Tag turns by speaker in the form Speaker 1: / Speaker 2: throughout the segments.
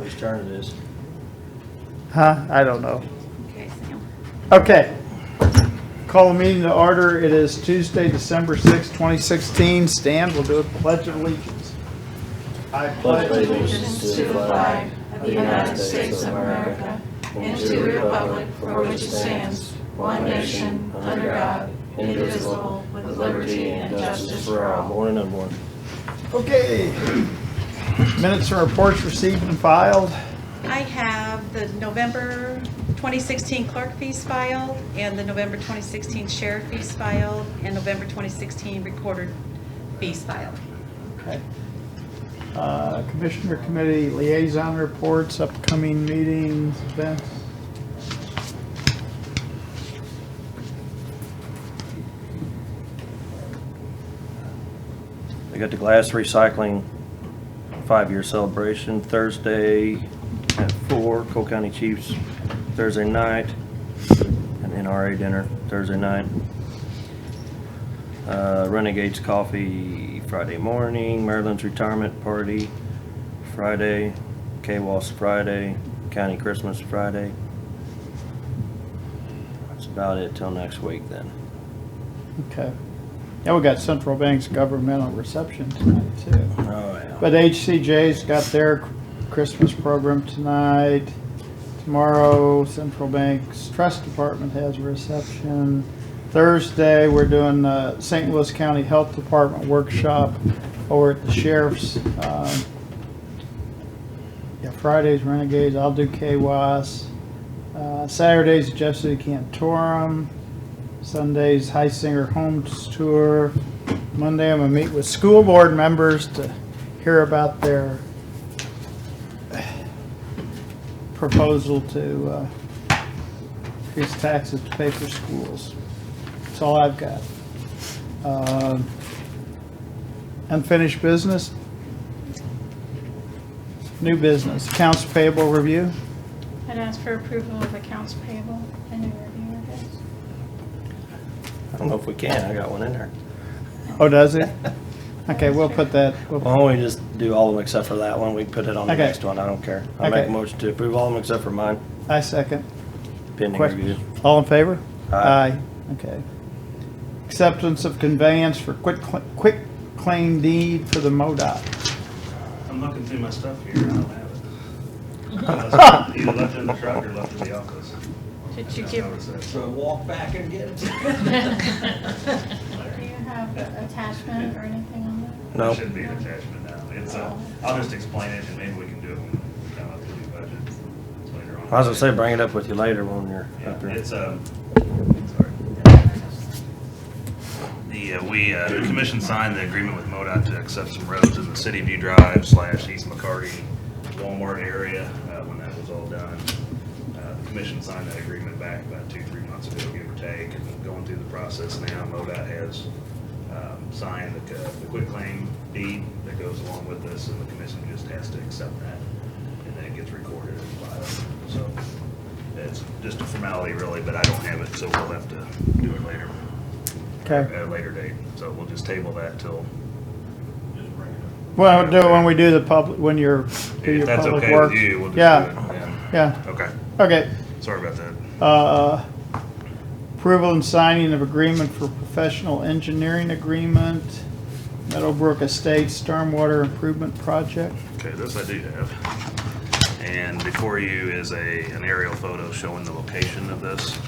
Speaker 1: whose turn it is.
Speaker 2: Huh? I don't know.
Speaker 3: Okay, Sam.
Speaker 2: Okay. Call the meeting to order. It is Tuesday, December 6, 2016. Stan will do a pledge of allegiance. I
Speaker 1: Pledge
Speaker 2: pledge
Speaker 1: allegiance to the flag of the United States of America and to the republic for which it stands, one nation, under God, indivisible, with liberty and justice for all. Born and unborn.
Speaker 2: Okay. Minutes and reports received and filed.
Speaker 3: I have the November 2016 clerk fees filed, and the November 2016 sheriff fees filed, and November 2016 recorder fees filed.
Speaker 2: Okay. Commissioner Committee liaison reports, upcoming meetings, events.
Speaker 1: We got the glass recycling 5-year celebration Thursday at 4, Cole County Chiefs Thursday night, and NRA dinner Thursday night. Renegades Coffee Friday morning, Maryland's retirement party Friday, KWAS Friday, County Christmas Friday. That's about it till next week then.
Speaker 2: Okay. Yeah, we got Central Bank's governmental reception tonight too.
Speaker 1: Oh, yeah.
Speaker 2: But HCJ's got their Christmas program tonight. Tomorrow, Central Bank's Trust Department has a reception. Thursday, we're doing the St. Louis County Health Department workshop over at the Sheriff's. Yeah, Friday's Renegades, I'll do KWAS. Saturday's Jeff City Cantorum. Sunday's Heisinger Homes Tour. Monday, I'm gonna meet with school board members to hear about their proposal to increase taxes to pay for schools. That's all I've got. Unfinished business. New business. Accounts payable review.
Speaker 4: I'd ask for approval of accounts payable and new review, I guess.
Speaker 1: I don't know if we can, I got one in there.
Speaker 2: Oh, does it? Okay, we'll put that.
Speaker 1: Why don't we just do all of them except for that one? We can put it on the
Speaker 2: Okay.
Speaker 1: next one, I don't care. I'll make a
Speaker 2: Okay.
Speaker 1: motion to approve all of them except for mine,
Speaker 2: I second.
Speaker 1: pending
Speaker 2: Question.
Speaker 1: review.
Speaker 2: All in favor?
Speaker 1: Aye.
Speaker 2: Okay. Acceptance of conveyance for quick claim deed for the MoDOT.
Speaker 5: I'm looking through my stuff here, I don't have it. Either left it in the truck or left it in the office.
Speaker 3: Did you
Speaker 5: That's
Speaker 3: give,
Speaker 5: how it says.
Speaker 6: So walk back and get it.
Speaker 4: Do you have an attachment or anything on that?
Speaker 1: No.
Speaker 5: There should be an attachment now. It's, I'll just explain it and maybe we can do it when we come up to the budget later on.
Speaker 1: I was gonna say, bring it up with you later when you're up
Speaker 5: Yeah,
Speaker 1: there.
Speaker 5: it's, sorry. The commission signed the agreement with MoDOT to accept some roads in the City View Drive / East McCarty Walmart area, when that was all done. The commission signed that agreement back about 2-3 months ago, give or take, and going through the process now. MoDOT has signed the quitclaim deed that goes along with this, and the commission just has to accept that, and then it gets recorded and filed. So it's just a formality really, but I don't have it, so we'll have to do it later.
Speaker 2: Okay.
Speaker 5: At a later date, so we'll just table that till.
Speaker 2: Well, we'll do it when we do the public, when you're, do
Speaker 5: If
Speaker 2: your
Speaker 5: that's
Speaker 2: public
Speaker 5: okay
Speaker 2: works.
Speaker 5: with you, we'll just do
Speaker 2: Yeah,
Speaker 5: it.
Speaker 2: yeah,
Speaker 5: Okay,
Speaker 2: okay.
Speaker 5: sorry about that.
Speaker 2: Approval and signing of agreement for professional engineering agreement, Meadowbrook Estates Stormwater Improvement Project.
Speaker 5: Okay, this I do have. And before you is an aerial photo showing the location of this.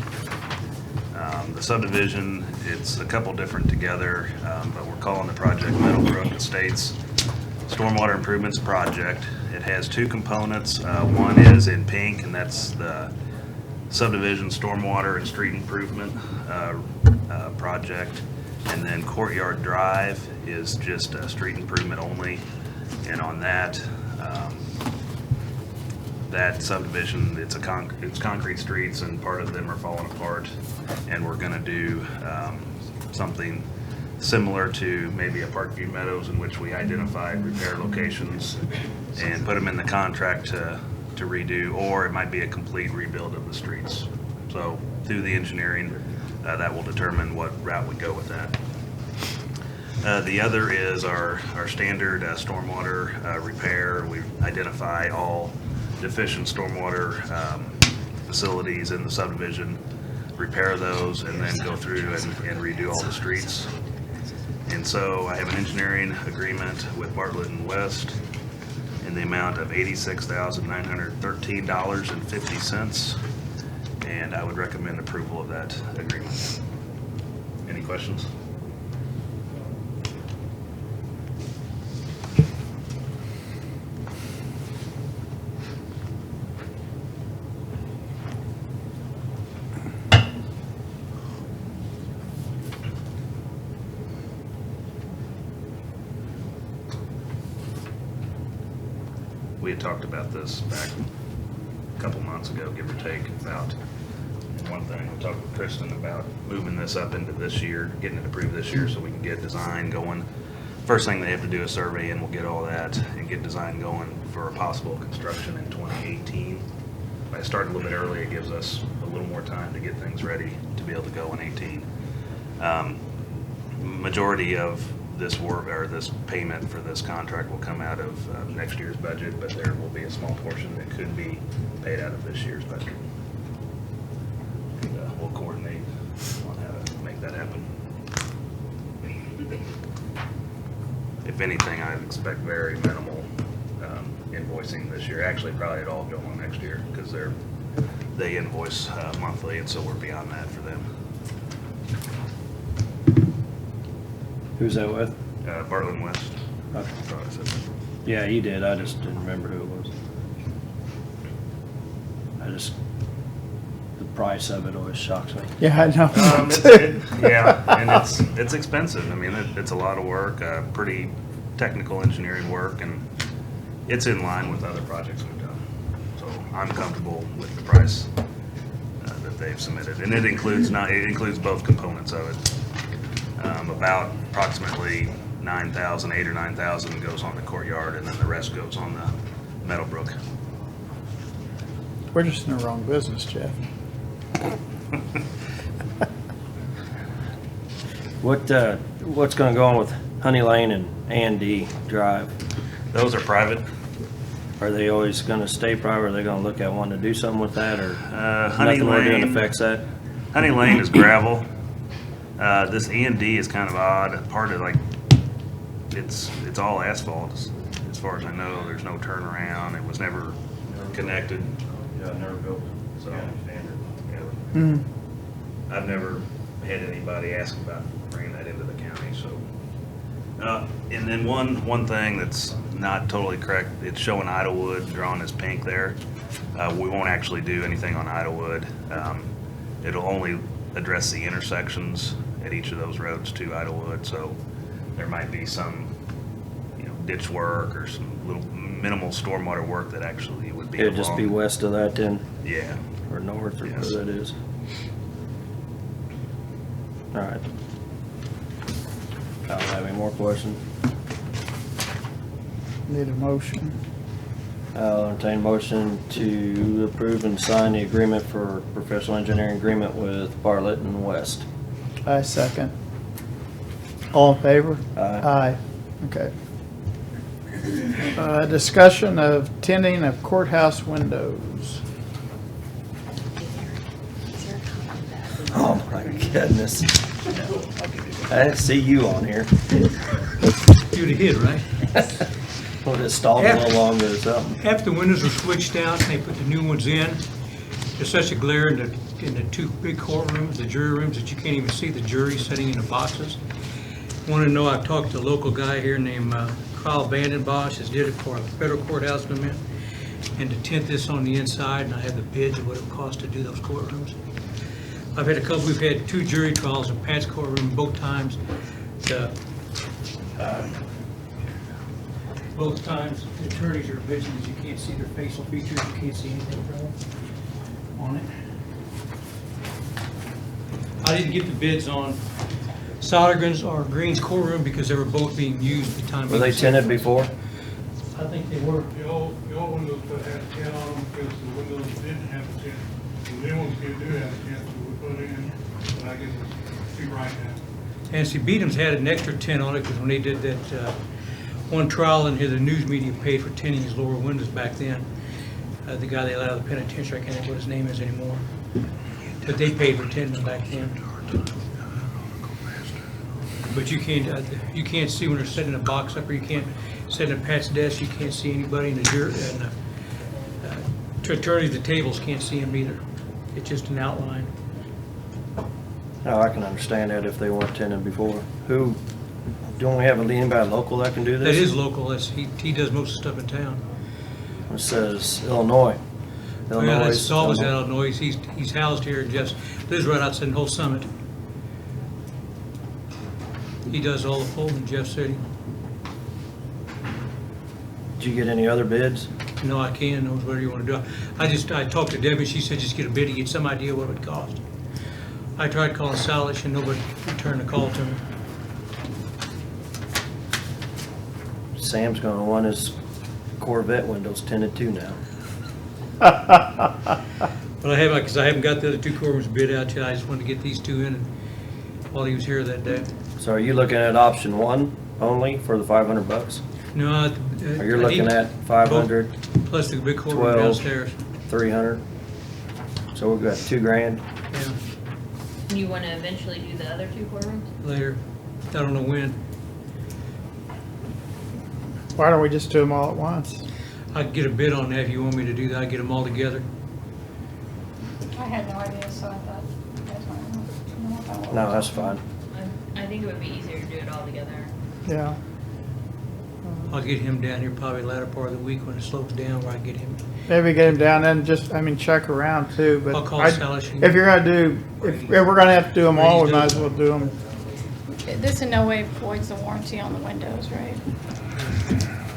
Speaker 5: The subdivision, it's a couple different together, but we're calling the project Meadowbrook Estates Stormwater Improvements Project. It has two components. One is in pink, and that's the subdivision stormwater and street improvement project. And then Courtyard Drive is just street improvement only. And on that, that subdivision, it's concrete streets and part of them are falling apart. And we're gonna do something similar to maybe a Parkview Meadows, in which we identified repair locations and put them in the contract to redo, or it might be a complete rebuild of the streets. So through the engineering, that will determine what route we go with that. The other is our standard stormwater repair. We've identified all deficient stormwater facilities in the subdivision, repair those, and then go through and redo all the streets. And so I have an engineering agreement with Bartlett and West in the amount of $86,913.50, and I would recommend approval of that agreement. Any questions? We had talked about this back a couple months ago, give or take, about one thing. We talked with Kristen about moving this up into this year, getting it approved this year so we can get design going. First thing they have to do is survey, and we'll get all that and get design going for a possible construction in 2018. If I start a little bit early, it gives us a little more time to get things ready to be able to go in 18. Majority of this work, or this payment for this contract, will come out of next year's budget, but there will be a small portion that could be paid out of this year's budget. And we'll coordinate on how to make that happen. If anything, I expect very minimal invoicing this year. Actually, probably it all go on next year, because they invoice monthly, and so we're beyond that for them.
Speaker 6: Who's that with?
Speaker 5: Bartlett and West.
Speaker 6: Okay.
Speaker 5: Thought I said that.
Speaker 6: Yeah, you did. I just didn't remember who it was. The price of it always shocks me.
Speaker 2: Yeah, I know.
Speaker 5: Yeah, and it's expensive. I mean, it's a lot of work, pretty technical engineering work, and it's in line with other projects we've done. So I'm comfortable with the price that they've submitted, and it includes both components of it. About approximately 9,000, 8,000 or 9,000 goes on the courtyard, and then the rest goes on the Meadowbrook.
Speaker 2: We're just in the wrong business, Jeff.
Speaker 6: What's going to go on with Honey Lane and A&D Drive?
Speaker 5: Those are private.
Speaker 6: Are they always going to stay private? Are they going to look at wanting to do something with that, or
Speaker 5: Honey
Speaker 6: nothing we're doing
Speaker 5: Lane-
Speaker 6: affects that?
Speaker 5: Honey Lane is gravel. This E&D is kind of odd. Part of, like, it's all asphalt as far as I know. There's no turnaround. It was never connected.
Speaker 6: Yeah, never built.
Speaker 5: So standard. Yeah.
Speaker 2: Mm.
Speaker 5: I've never had anybody ask about bringing that into the county. So, and then one thing that's not totally correct. It's showing Idlewood drawn as pink there. We won't actually do anything on Idlewood. It'll only address the intersections at each of those roads to Idlewood, so there might be some, ditch work or some little minimal stormwater work that actually would be
Speaker 6: It'd just be
Speaker 5: along-
Speaker 6: west of that then,
Speaker 5: Yeah.
Speaker 6: or north, or
Speaker 5: Yes.
Speaker 6: where that is. All right. I don't have any more questions.
Speaker 2: Need a motion.
Speaker 6: I'll entertain a motion to approve and sign the agreement for professional engineering agreement with Bartlett and West.
Speaker 2: I second. All in favor?
Speaker 6: Aye.
Speaker 2: Okay. Discussion of tinting of courthouse windows.
Speaker 6: Oh my goodness. I didn't see you on here.
Speaker 7: You'd have hid, right?
Speaker 6: We'll just stall a little longer or something.
Speaker 7: After the windows were switched out, they put the new ones in. There's such a glare in the two big courtrooms, the jury rooms, that you can't even see the jury sitting in the boxes. Want to know, I talked to a local guy here named Carl Vandenbosch, has did it for a federal courthouse I'm in, and to tint this on the inside, and I have the bids of what it would cost to do those courtrooms. I've had we've had 2 jury trials in Pat's courtroom, both times the attorneys are bitching because you can't see their facial features, you can't see anything from them on it. I didn't get the bids on Sodergren's or Green's courtroom because they were both being used at the time.
Speaker 6: Were they tinted before?
Speaker 7: I think they were.
Speaker 8: The old windows that had a tint on them because the windows didn't have a tint. The new ones do have a tint, so we put in, but I guess it's too bright now.
Speaker 7: And see, Beadham's had an extra tint on it because when they did that one trial in here, the news media paid for tinting his lower windows back then. the guy they let out of the penitentiary, I can't think what his name is anymore. But they paid for attendance back then. But you can't see when they're setting a box up, or you can't sit at Pat's desk, you can't see anybody, and the jury, and attorneys at the tables can't see him either. It's just an outline.
Speaker 6: Now, I can understand that if they weren't attending before. Don't we have anybody local that can do this?
Speaker 7: That is local, he does most of the stuff in town.
Speaker 6: It says Illinois.
Speaker 7: Yeah, that's always out of Illinois, he's housed here, just lives right outside in Whole Summit. He does all the folding, Jeff City.
Speaker 6: Did you get any other bids?
Speaker 7: No, I can, knows whatever you want to do. I talked to Debbie, she said just get a bid to get some idea what it would cost. I tried calling Salish and nobody returned the call to me.
Speaker 6: Sam's gonna want his Corvette windows tinted too now.
Speaker 7: But I haven't, because I haven't got the other two courtrooms bid out yet, I just wanted to get these two in while he was here that day.
Speaker 6: So are you looking at option one only for the $500?
Speaker 7: No,
Speaker 6: Or you're looking at 500,
Speaker 7: plus the big courtroom
Speaker 6: 12.
Speaker 7: downstairs.
Speaker 6: 300? So we've got $2,000.
Speaker 7: Yeah,
Speaker 1: You want to eventually do the other 2 courtrooms?
Speaker 7: later. I don't know when.
Speaker 2: Why don't we just do them all at once?
Speaker 7: I could get a bid on that if you want me to do that. I'd get them all together.
Speaker 4: I had no idea, so I thought you guys wanted to know about what.
Speaker 6: No, that's fine.
Speaker 1: I think it would be easier to do it all together.
Speaker 2: Yeah.
Speaker 7: I'll get him down here probably latter part of the week when it slows down where I get him.
Speaker 2: Maybe get him down and just, check around too, but.
Speaker 7: I'll call Salish and-
Speaker 2: If you're gonna do, if we're gonna have to do them all, we might as well do them.
Speaker 4: This in no way voids the warranty on the windows, right?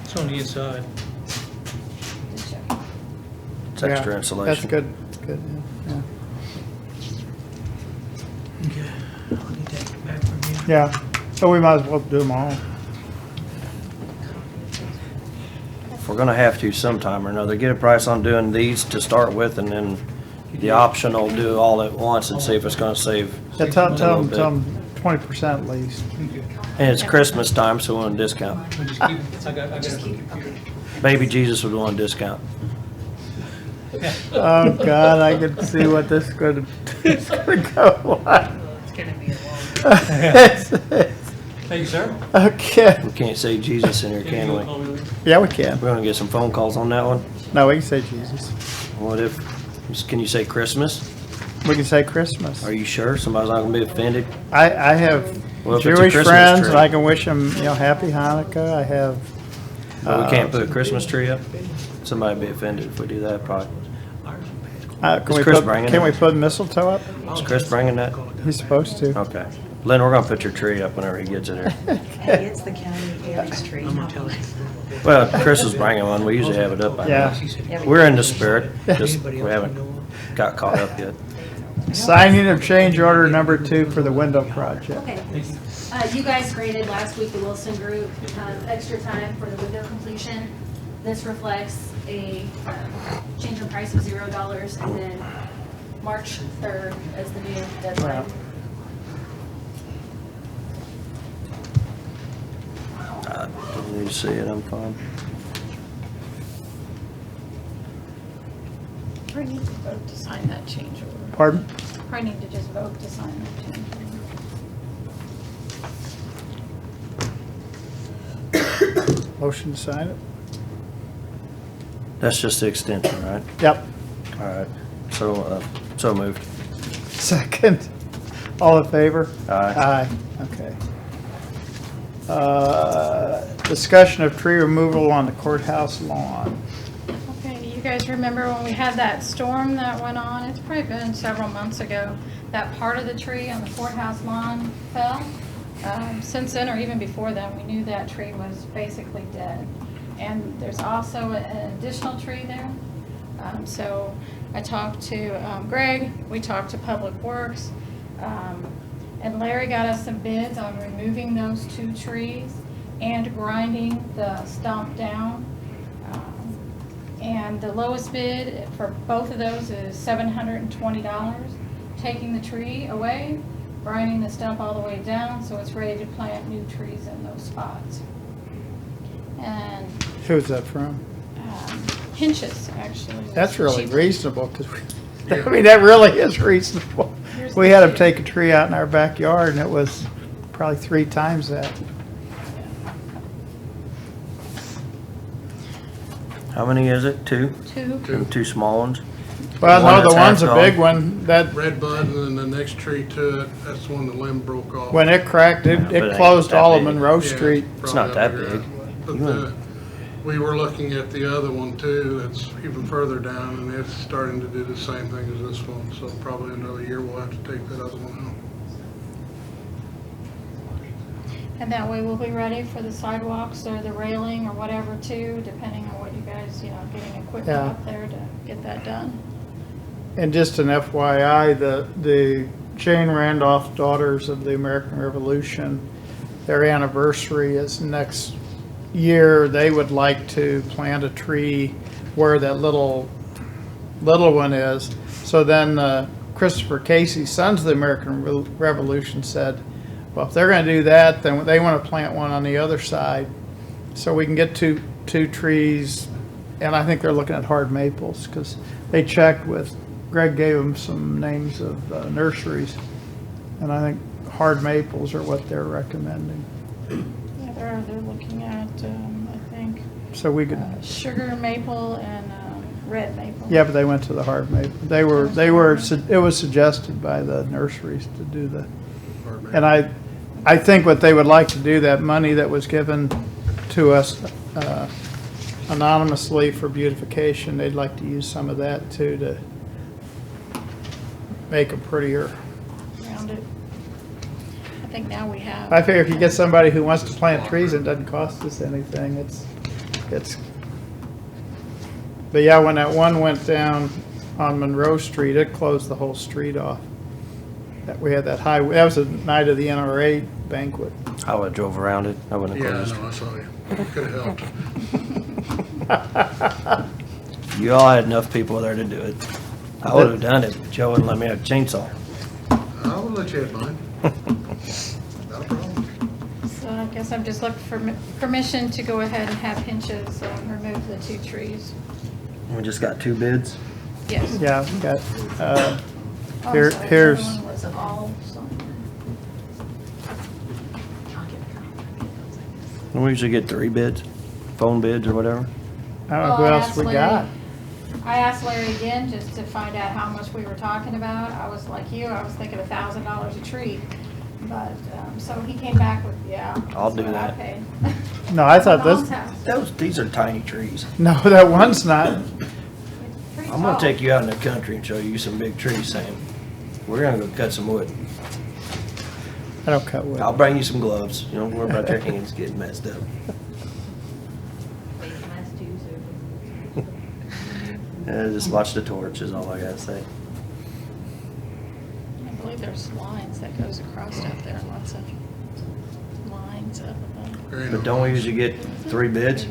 Speaker 7: It's on the inside.
Speaker 4: Just checking.
Speaker 6: It's extra
Speaker 2: Yeah,
Speaker 6: insulation.
Speaker 2: That's good, good, yeah.
Speaker 7: Okay. I'll get that back from you.
Speaker 2: Yeah, so we might as well do them all.
Speaker 6: If we're gonna have to sometime or another, get a price on doing these to start with, and then the optional do all at once and see if it's gonna save.
Speaker 2: Yeah, tell
Speaker 6: a little
Speaker 2: them
Speaker 6: bit.
Speaker 2: 20% at least.
Speaker 6: And it's Christmas time, so we want a discount.
Speaker 7: I'll just keep, I got it on the computer.
Speaker 6: Baby Jesus would want a discount.
Speaker 2: Oh, God, I can see what this is gonna go on.
Speaker 1: It's going to be a long
Speaker 7: Thank you, sir.
Speaker 2: Okay,
Speaker 6: We can't say Jesus in here, can we?
Speaker 7: Call me later.
Speaker 2: yeah, we can.
Speaker 6: We're gonna get some phone calls on that one.
Speaker 2: No, we can say Jesus.
Speaker 6: What if, can you say Christmas?
Speaker 2: We can say Christmas.
Speaker 6: Are you sure? Somebody's not gonna be offended?
Speaker 2: I have
Speaker 6: Well, if it's a
Speaker 2: Jewish
Speaker 6: Christmas
Speaker 2: friends,
Speaker 6: tree.
Speaker 2: and I can wish them, happy Hanukkah. I have.
Speaker 6: But we can't put a Christmas tree up? Somebody'd be offended if we do that, probably.
Speaker 2: Can
Speaker 6: Is
Speaker 2: we
Speaker 6: Chris
Speaker 2: put,
Speaker 6: bringing
Speaker 2: can
Speaker 6: it?
Speaker 2: we put mistletoe up?
Speaker 6: Is Chris bringing that?
Speaker 2: He's supposed to.
Speaker 6: Okay. Lynn, we're gonna put your tree up whenever he gets it here.
Speaker 9: Hey, it's the county Aries tree.
Speaker 7: I'm gonna tell him.
Speaker 6: Well, Chris is bringing one. We usually have it up by
Speaker 2: Yeah.
Speaker 6: now. We're in the spirit, just we
Speaker 7: Anybody else
Speaker 6: haven't
Speaker 7: know of?
Speaker 6: got caught up yet.
Speaker 2: Signing of change order number 2 for the window project.
Speaker 10: Okay. You guys granted last week the Wilson Group extra time for the window completion. This reflects a change in price of $0 and then March 3rd as the new deadline.
Speaker 6: Don't need to see it, I'm fine.
Speaker 4: Probably need to vote to sign that change order.
Speaker 2: Pardon?
Speaker 4: Probably need to just vote to sign that change order.
Speaker 2: Motion to sign it?
Speaker 6: That's just the extension, right?
Speaker 2: Yep.
Speaker 6: All right. So moved.
Speaker 2: Second. All in favor?
Speaker 6: Aye.
Speaker 2: Aye, okay. Discussion of tree removal on the courthouse lawn.
Speaker 4: Okay, you guys remember when we had that storm that went on? It's probably been several months ago. That part of the tree on the courthouse lawn fell. Since then, or even before then, we knew that tree was basically dead. And there's also an additional tree there. So I talked to Greg, we talked to Public Works, and Larry got us some bids on removing those 2 trees and grinding the stump down. And the lowest bid for both of those is $720, taking the tree away, grinding the stump all the way down, so it's ready to plant new trees in those spots. And
Speaker 2: Who's that from?
Speaker 4: Hinches, actually.
Speaker 2: That's really
Speaker 4: cheaper.
Speaker 2: reasonable, because I mean, that really is reasonable.
Speaker 4: Here's
Speaker 2: We
Speaker 4: the
Speaker 2: had them
Speaker 4: shade.
Speaker 2: take a tree out in our backyard, and it was probably 3 times that.
Speaker 6: How many is it? 2?
Speaker 4: 2.
Speaker 6: And 2 small ones?
Speaker 2: Well,
Speaker 6: One
Speaker 2: no, the
Speaker 6: that's
Speaker 2: one's a
Speaker 6: half
Speaker 2: big
Speaker 6: gone?
Speaker 2: one, that,
Speaker 8: Red bud, and then the next tree to it, that's when the limb broke off.
Speaker 2: when it cracked,
Speaker 6: Yeah, but it
Speaker 2: it
Speaker 6: ain't
Speaker 2: closed
Speaker 6: that
Speaker 2: all of
Speaker 6: big.
Speaker 2: Monroe
Speaker 8: Yeah,
Speaker 2: Street.
Speaker 6: It's not that
Speaker 8: probably
Speaker 6: big.
Speaker 8: But
Speaker 6: You
Speaker 8: we were looking at the other one too, that's even further down, and it's starting to do the same thing as this one, so probably another year we'll have to take that other one out.
Speaker 4: And that way we'll be ready for the sidewalks or the railing or whatever too, depending on what you guys, getting equipment
Speaker 2: Yeah.
Speaker 4: up there to get that done.
Speaker 2: And just an FYI, the Jane Randolph Daughters of the American Revolution, their anniversary is next year. They would like to plant a tree where that little one is. So then Christopher Casey, Sons of the American Revolution, said, well, if they're going to do that, then they want to plant one on the other side, so we can get two trees. And I think they're looking at hard maples, because they checked with, Greg gave them some names of nurseries, and I think hard maples are what they're recommending.
Speaker 4: Yeah, they're looking at, I think,
Speaker 2: So we could,
Speaker 4: sugar maple and red maple.
Speaker 2: yeah, but they went to the hard maple. It was suggested by the nurseries to do the, and I think what they would like to do, that money that was given to us anonymously for beautification, they'd like to use some of that too to make them prettier.
Speaker 4: Around it. I think now we have.
Speaker 2: I figure if you get somebody who wants to plant trees, it doesn't cost us anything. It's. But yeah, when that one went down on Monroe Street, it closed the whole street off. That we had that highway. That was the night of the NRA banquet.
Speaker 6: I would have drove around it. I wouldn't have
Speaker 8: Yeah, I
Speaker 6: closed.
Speaker 8: know, I saw you. Could have helped.
Speaker 6: You all had enough people there to do it. I would have done it, but Joe wouldn't let me have a chainsaw.
Speaker 8: I will let you have mine. Not a problem.
Speaker 4: So I guess I'm just looking for permission to go ahead and have Hinches remove the 2 trees.
Speaker 6: We just got 2 bids.
Speaker 4: Yes.
Speaker 2: Yeah, we got.
Speaker 4: Oh,
Speaker 2: Here-
Speaker 4: sorry, the
Speaker 2: here's-
Speaker 4: other one was all something.
Speaker 6: We usually get 3 bids, phone bids or whatever.
Speaker 2: I don't know who
Speaker 4: Well, I
Speaker 2: else
Speaker 4: asked
Speaker 2: we
Speaker 4: Larry-
Speaker 2: got.
Speaker 4: I asked Larry again just to find out how much we were talking about. I was like you, I was thinking $1,000 a tree. But, so he came back with, yeah.
Speaker 6: I'll
Speaker 4: that's
Speaker 6: do
Speaker 4: what I
Speaker 6: that.
Speaker 4: paid.
Speaker 2: No, I thought
Speaker 4: My mom's
Speaker 2: this.
Speaker 4: house.
Speaker 6: These are tiny trees.
Speaker 2: No, that one's not.
Speaker 4: Pretty
Speaker 6: I'm gonna
Speaker 4: tall.
Speaker 6: take you out in the country and show you some big trees, Sam. We're gonna go cut some wood.
Speaker 2: I don't cut wood.
Speaker 6: I'll bring you some gloves. You don't worry about your hands getting messed up. Just watch the torch is all I gotta say.
Speaker 4: I believe there's lines that goes across up there, lots of lines up above.
Speaker 8: There ain't
Speaker 6: But
Speaker 8: no
Speaker 6: don't we
Speaker 8: lines.
Speaker 6: usually get 3 bids?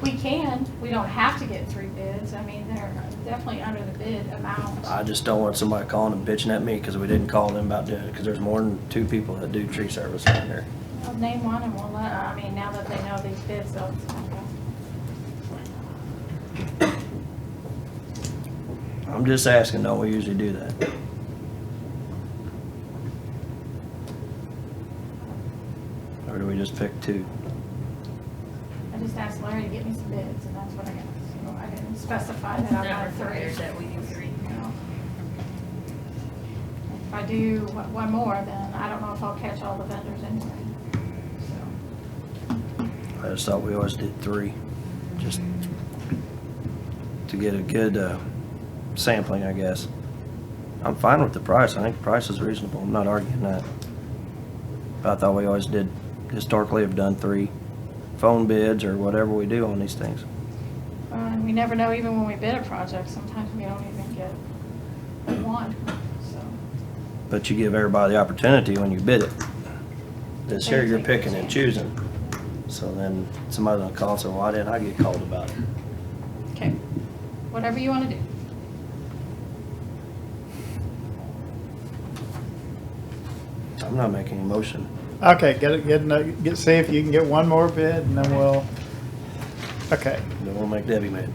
Speaker 4: We can, we don't have to get 3 bids, I mean, they're definitely under the bid amount.
Speaker 6: I just don't want somebody calling and bitching at me because we didn't call them about doing it, because there's more than 2 people that do tree service around here.
Speaker 4: I'll name one and we'll let, I mean, now that they know these bids, they'll.
Speaker 6: I'm just asking, don't we usually do that? Or do we just pick 2?
Speaker 4: I just asked Larry to get me some bids and that's what I got, so I didn't specify that I got 3.
Speaker 9: that we do 3.
Speaker 4: You know. If I do one more, then I don't know if I'll catch all the vendors anyway. So,
Speaker 6: I just thought we always did 3, just to get a good sampling, I guess. I'm fine with the price. I think the price is reasonable. I'm not arguing that. But I thought we always did, historically have done 3 phone bids or whatever we do on these things.
Speaker 4: and we never know even when we bid a project, sometimes we don't even get one, so.
Speaker 6: But you give everybody the opportunity when you bid it. This here, you're picking and choosing. So then somebody's gonna call and say, why didn't I get called about it?
Speaker 4: Okay, whatever you want to do.
Speaker 6: I'm not making a motion.
Speaker 2: Okay, see if you can get one more bid, and then we'll, Okay.
Speaker 6: Don't wanna make Debbie mad.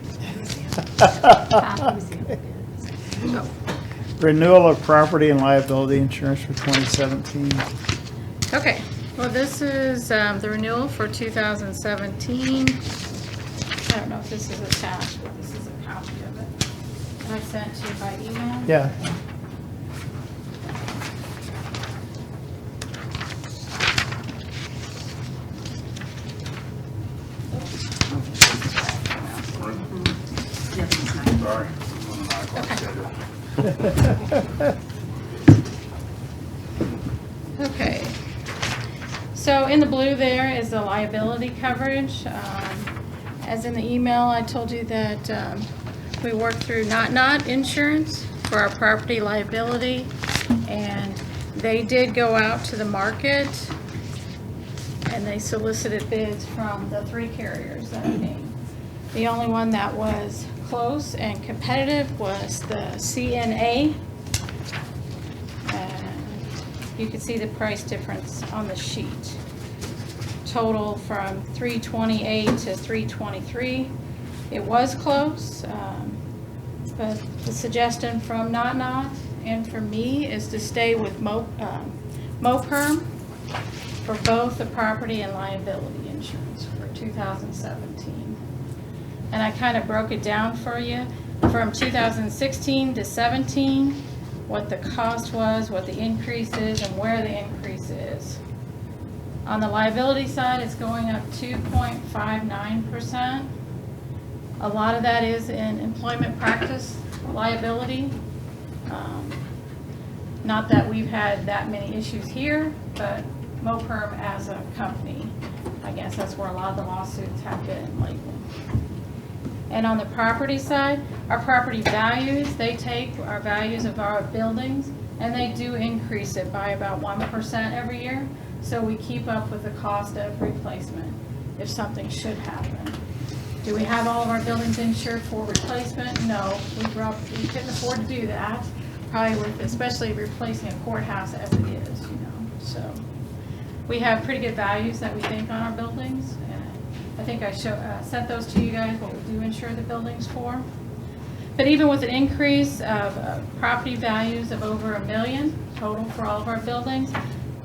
Speaker 2: Renewal of property and liability insurance for 2017.
Speaker 4: Okay, well, this is the renewal for 2017. I don't know if this is attached, but this is a copy of it. And I sent to you by email.
Speaker 2: Yeah.
Speaker 5: Sorry.
Speaker 4: Okay. So in the blue there is the liability coverage. As in the email, I told you that we worked through Not Insurance for our property liability, and they did go out to the market, and they solicited bids from the 3 carriers that I named. The only one that was close and competitive was the CNA. And you can see the price difference on the sheet. Total from $328 to $323. It was close, but the suggestion from Not and from me is to stay with MoPerm for both the property and liability insurance for 2017. And I kind of broke it down for you from 2016 to 17, what the cost was, what the increase is, and where the increase is. On the liability side, it's going up 2.59%. A lot of that is in employment practice liability. Not that we've had that many issues here, but MoPerm as a company, I guess that's where a lot of the lawsuits have been lately. And on the property side, our property values, they take our values of our buildings and they do increase it by about 1% every year. So we keep up with the cost of replacement if something should happen. Do we have all of our buildings insured for replacement? No, we couldn't afford to do that. Probably with, especially replacing a courthouse as it is, you know. So we have pretty good values that we think on our buildings. I think I sent those to you guys, what we do insure the buildings for. But even with an increase of property values of over $1 million total for all of our buildings,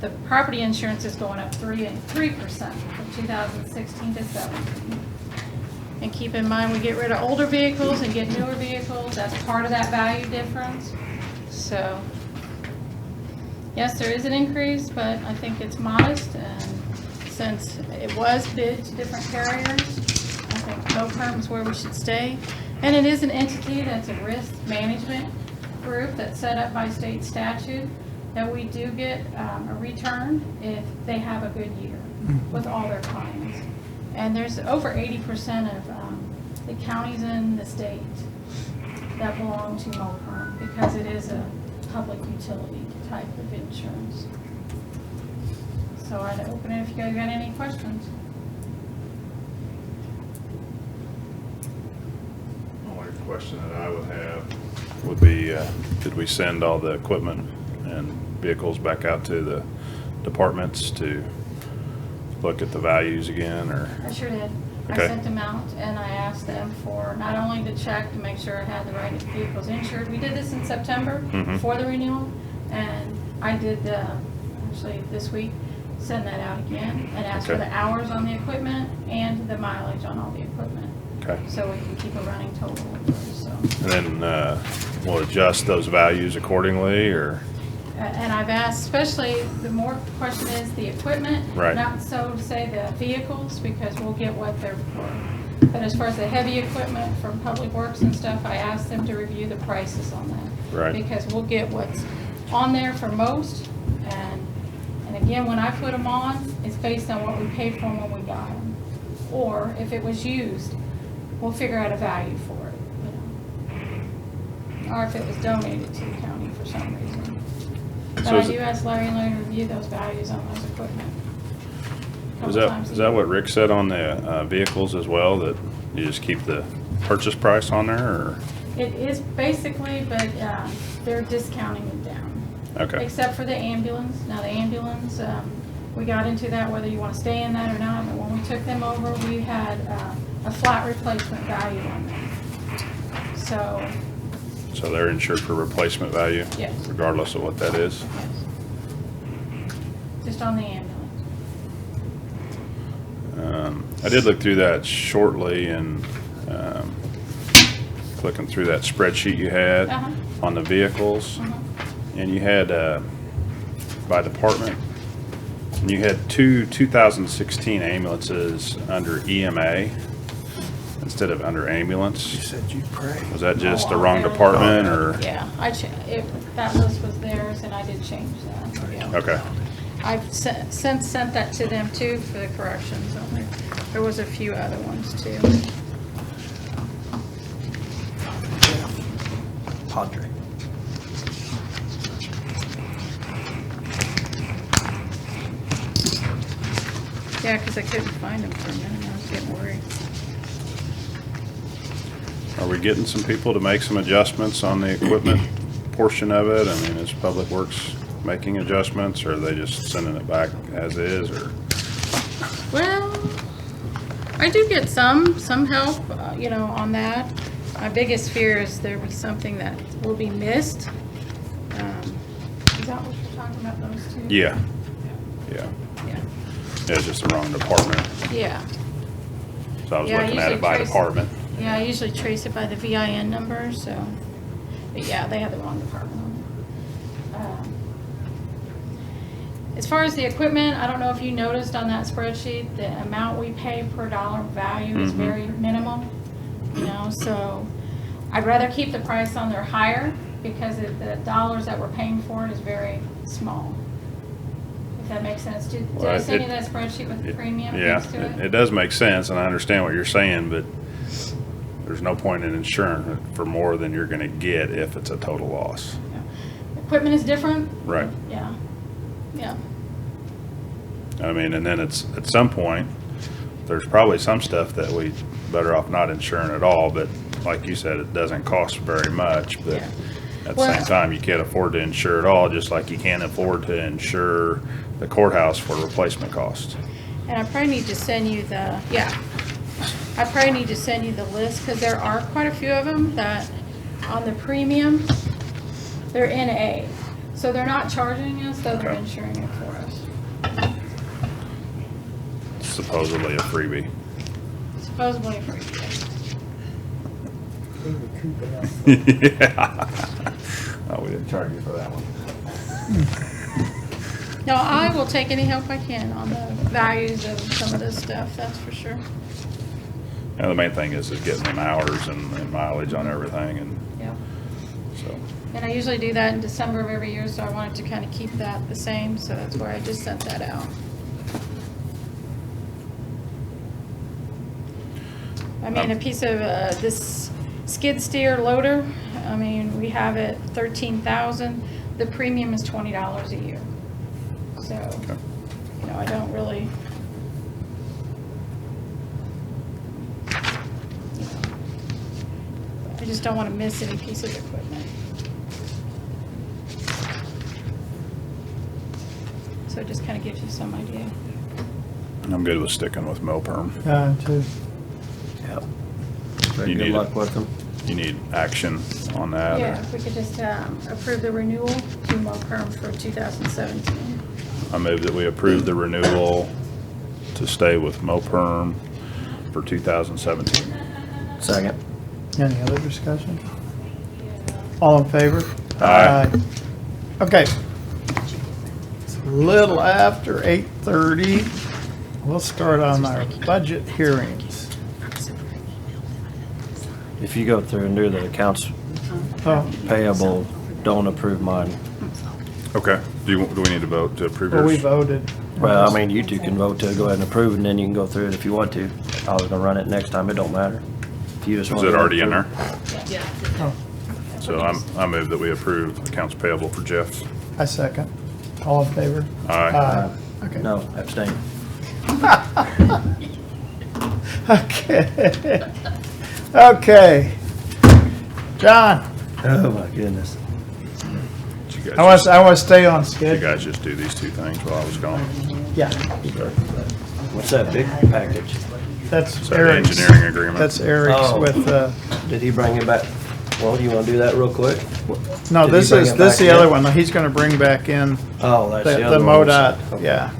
Speaker 4: the property insurance is going up 3% from 2016 to 17. And keep in mind, we get rid of older vehicles and get newer vehicles. That's part of that value difference. So, yes, there is an increase, but I think it's modest. And since it was bid to different carriers, I think MoPerm is where we should stay. And it is an entity that's a risk management group that's set up by state statute that we do get a return if they have a good year with all their clients. And there's over 80% of the counties in the state that belong to MoPerm because it is a public utility type of insurance. So I'd open it if you guys got any questions.
Speaker 11: Only question that I would have would be, did we send all the equipment and vehicles back out to the departments to look at the values again, or?
Speaker 4: I sure did.
Speaker 11: Okay.
Speaker 4: I sent them out and I asked them for not only to check to make sure I had the right vehicles insured. We did this in September for the renewal, and I did actually this week send that out again and ask for the hours on the equipment and the mileage on all the equipment.
Speaker 11: Okay.
Speaker 4: So we can keep a running total of those, so.
Speaker 11: And then we'll adjust those values accordingly, or?
Speaker 4: And I've asked, especially the more question is the equipment,
Speaker 11: Right.
Speaker 4: not so to say the vehicles, because we'll get what they're for. But as far as the heavy equipment from Public Works and stuff, I asked them to review the prices on that.
Speaker 11: Right.
Speaker 4: Because we'll get what's on there for most, and again, when I put them on, it's based on what we paid for them when we got them. Or if it was used, we'll figure out a value for it, you know. Or if it was donated to the county for some reason. But
Speaker 11: So
Speaker 4: I
Speaker 11: is
Speaker 4: do
Speaker 11: it-
Speaker 4: ask Larry and Larry to review those values on those equipment.
Speaker 11: Is that what Rick said on the vehicles as well, that you just keep the purchase price on there, or?
Speaker 4: It is basically, but they're discounting it down.
Speaker 11: Okay.
Speaker 4: Except for the ambulance. Now, the ambulance, we got into that whether you want to stay in that or not. But when we took them over, we had a flat replacement value on them. So,
Speaker 11: So they're insured for replacement value?
Speaker 4: Yes.
Speaker 11: Regardless of what that is?
Speaker 4: yes. Just on the ambulance.
Speaker 11: I did look through that shortly and looking through that spreadsheet you had
Speaker 4: Uh-huh.
Speaker 11: on the vehicles.
Speaker 4: Uh-huh.
Speaker 11: And you had, by department, and you had 2016 ambulances under EMA instead of under ambulance.
Speaker 6: You said you'd pray.
Speaker 11: Was that just the
Speaker 4: Oh,
Speaker 11: wrong
Speaker 4: okay.
Speaker 11: department or?
Speaker 4: Yeah, that list was theirs and I did change that. Yeah.
Speaker 11: Okay.
Speaker 4: I've since sent that to them too for the corrections on there. There was a few other ones too.
Speaker 6: Padre.
Speaker 4: Yeah, because I couldn't find them for a minute. I was getting worried.
Speaker 11: Are we getting some people to make some adjustments on the equipment portion of it? I mean, is Public Works making adjustments, or are they just sending it back as is, or?
Speaker 4: Well, I do get some help, on that. My biggest fear is there be something that will be missed. Is that what you're talking about, those two?
Speaker 11: Yeah. Yeah.
Speaker 4: Yeah.
Speaker 11: It's just the wrong department.
Speaker 4: Yeah.
Speaker 11: So I was
Speaker 4: Yeah, I
Speaker 11: looking at
Speaker 4: usually
Speaker 11: it by
Speaker 4: trace-
Speaker 11: department.
Speaker 4: Yeah, I usually trace it by the VIN number, so, but yeah, they had the wrong department on it. As far as the equipment, I don't know if you noticed on that spreadsheet, the amount we pay per dollar value is
Speaker 11: Mhm.
Speaker 4: very minimal, so I'd rather keep the price on there higher because the dollars that we're paying for it is very small. If that makes sense. Did I
Speaker 11: Well,
Speaker 4: send you
Speaker 11: it-
Speaker 4: that spreadsheet with the premium
Speaker 11: Yeah,
Speaker 4: next to it?
Speaker 11: it does make sense, and I understand what you're saying, but there's no point in insuring it for more than you're gonna get if it's a total loss.
Speaker 4: Equipment is different?
Speaker 11: Right.
Speaker 4: Yeah, yeah.
Speaker 11: I mean, and then it's, at some point, there's probably some stuff that we better off not insuring at all, but like you said, it doesn't cost very much, but
Speaker 4: Yeah.
Speaker 11: at the
Speaker 4: Well-
Speaker 11: same time, you can't afford to insure it all, just like you can't afford to insure the courthouse for replacement costs.
Speaker 4: And I probably need to send you the list, because there are quite a few of them that, on the premium, they're NA. So they're not charging us, though they're
Speaker 11: Okay.
Speaker 4: insuring it for us.
Speaker 11: Supposedly a freebie.
Speaker 4: Supposedly free.
Speaker 11: Yeah. Oh, we didn't charge you for that one.
Speaker 4: No, I will take any help I can on the values of some of this stuff, that's for sure.
Speaker 11: And the main thing is getting them hours and mileage on everything, and
Speaker 4: Yeah.
Speaker 11: so.
Speaker 4: And I usually do that in December of every year, so I wanted to kind of keep that the same, so that's why I just sent that out. I mean, a piece of this skid steer loader, I mean, we have it 13,000. The premium is $20 a year. So,
Speaker 11: Okay.
Speaker 4: I don't really, I just don't want to miss any piece of equipment. So it just kind of gives you some idea.
Speaker 11: I'm good with sticking with MoPerm.
Speaker 2: Too.
Speaker 6: Yep. Very
Speaker 11: You
Speaker 6: good
Speaker 11: need
Speaker 6: luck
Speaker 11: it.
Speaker 6: with them.
Speaker 11: You need action on that? or-
Speaker 4: Yeah, if we could just approve the renewal to MoPerm for 2017.
Speaker 11: I move that we approve the renewal to stay with MoPerm for 2017.
Speaker 6: Second.
Speaker 2: Any other discussion? All in favor?
Speaker 11: Aye.
Speaker 2: Okay. It's a little after 8:30. We'll start on our budget hearings.
Speaker 6: If you go through and do the accounts
Speaker 2: Oh,
Speaker 6: payable, don't approve mine.
Speaker 11: Okay. Do we need to vote to approve
Speaker 2: well, we
Speaker 11: yours?
Speaker 2: voted.
Speaker 6: Well, I mean, you two can vote to go ahead and approve, and then you can go through it if you want to. I was gonna run it next time, it don't matter. If you just
Speaker 11: Is
Speaker 6: want
Speaker 11: it
Speaker 6: to
Speaker 11: already in there?
Speaker 2: Oh,
Speaker 11: So I move that we approve accounts payable for Jeff.
Speaker 2: I second. All in favor?
Speaker 11: Aye.
Speaker 2: Okay.
Speaker 6: No, abstain.
Speaker 2: Okay. Okay. John,
Speaker 6: Oh, my goodness.
Speaker 11: Did you
Speaker 2: I
Speaker 11: guys
Speaker 2: want to stay on
Speaker 11: you
Speaker 2: schedule.
Speaker 11: guys just do these two things while I was gone?
Speaker 2: Yeah.
Speaker 6: What's that big package?
Speaker 2: That's
Speaker 11: So the
Speaker 2: Eric's.
Speaker 11: engineering agreement.
Speaker 2: That's Eric's
Speaker 6: Oh.
Speaker 2: with,
Speaker 6: Did he bring it back? Well, you wanna do that real quick?
Speaker 2: no,
Speaker 6: Did he
Speaker 2: this
Speaker 6: bring
Speaker 2: is,
Speaker 6: it
Speaker 2: this
Speaker 6: back
Speaker 2: the
Speaker 6: yet?
Speaker 2: other one. He's gonna bring back in
Speaker 6: Oh, that's
Speaker 2: the
Speaker 6: the other one.
Speaker 2: MoDOT,
Speaker 6: Okay.
Speaker 2: yeah,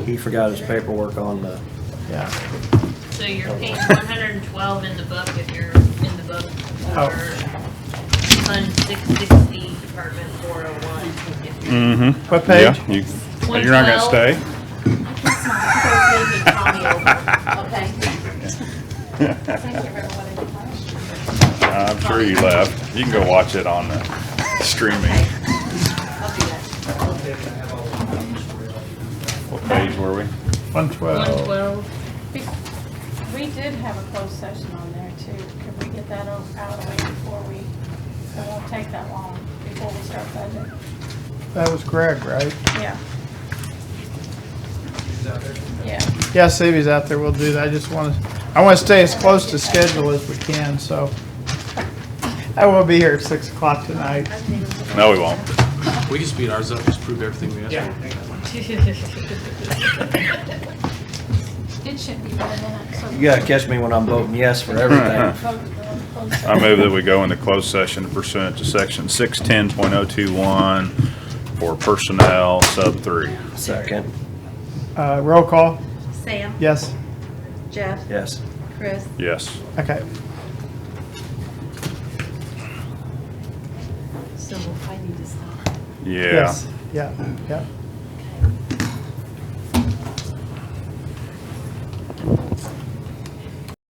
Speaker 6: He forgot his paperwork on the,
Speaker 2: yeah.
Speaker 12: So you're paying 112 in the book if you're in the book
Speaker 2: Oh.
Speaker 12: for Fund 660 Department 401. If you're
Speaker 11: Mm-hmm.
Speaker 2: What page?
Speaker 11: Yeah, you're not gonna
Speaker 12: 112.
Speaker 11: stay? I'm sure you left. You can go watch it on the streaming. What page were we?
Speaker 2: 112.
Speaker 12: 112.
Speaker 4: We did have a closed session on there too. Could we get that out of the way before we, it won't take that long before we start budget?
Speaker 2: That was Greg, right?
Speaker 4: Yeah. Yeah.
Speaker 2: Yeah, Savvy's out there, we'll do that. I wanna stay as close to schedule as we can, so. I will be here at 6 o'clock tonight.
Speaker 11: No, we won't.
Speaker 13: We can speed ours up, just prove everything we asked for.
Speaker 4: It shouldn't be bad enough. So
Speaker 6: you gotta catch me when I'm voting yes for everything.
Speaker 11: I move that we go into closed session pursuant to section 610.021 for personnel sub 3.
Speaker 6: Second,
Speaker 2: Roll call,
Speaker 3: Sam?
Speaker 2: yes?
Speaker 3: Jeff?
Speaker 6: yes.
Speaker 3: Chris?
Speaker 11: Yes.
Speaker 2: Okay.
Speaker 9: So I need to stop.
Speaker 11: Yeah.
Speaker 2: Yes, yeah, yeah.